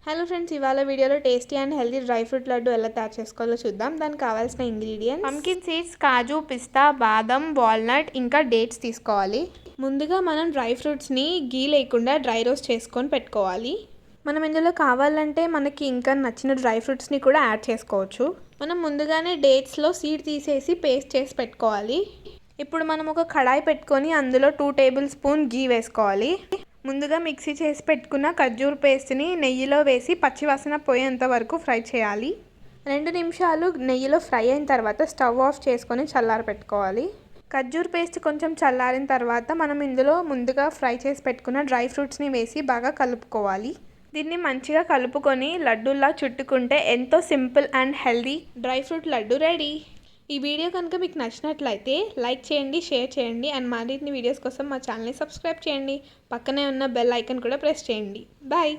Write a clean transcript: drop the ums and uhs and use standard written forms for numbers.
Hello friends, ఇవాళ వీడియోలో tasty and healthy dry fruit laddu ఎలా తయారు చేసుకోవాలో చూద్దాం. దానికి కావాల్సిన ఇంగ్రీడియంట్స్ పంకిన్ సీడ్స్, కాజు, పిస్తా, బాదం, వాల్నట్ ఇంకా డేట్స్ తీసుకోవాలి. ముందుగా మనం డ్రై ఫ్రూట్స్ని గీ లేకుండా డ్రై రోస్ట్ చేసుకొని పెట్టుకోవాలి. మనం ఇందులో కావాలంటే మనకి ఇంకా నచ్చిన డ్రై ఫ్రూట్స్ని కూడా యాడ్ చేసుకోవచ్చు. మనం ముందుగానే డేట్స్లో సీడ్ తీసేసి పేస్ట్ చేసి పెట్టుకోవాలి. ఇప్పుడు మనం ఒక కడాయి పెట్టుకొని అందులో 2 టేబుల్ స్పూన్ గీ వేసుకోవాలి. ముందుగా మిక్సీ చేసి పెట్టుకున్న ఖర్జూర్ పేస్ట్ని నెయ్యిలో వేసి పచ్చివాసన పోయేంత వరకు ఫ్రై చేయాలి. 2 నిమిషాలు నెయ్యిలో ఫ్రై అయిన తర్వాత స్టవ్ ఆఫ్ చేసుకొని చల్లారపెట్టుకోవాలి. ఖర్జూర్ పేస్ట్ కొంచెం చల్లారిన తర్వాత మనం ఇందులో ముందుగా ఫ్రై చేసి పెట్టుకున్న డ్రై ఫ్రూట్స్ని వేసి బాగా కలుపుకోవాలి. దీన్ని మంచిగా కలుపుకొని లడ్డూలా చుట్టుకుంటే ఎంతో simple and healthy dry fruit laddu ready. ఈ వీడియో కనుక మీకు నచ్చినట్లయితే లైక్ చేయండి, షేర్ చేయండి అండ్ మరిన్ని వీడియోస్ కోసం మా ఛానల్ని సబ్స్క్రైబ్ చేయండి. పక్కనే ఉన్న బెల్ ఐకాన్ కూడా ప్రెస్ చేయండి. బాయ్.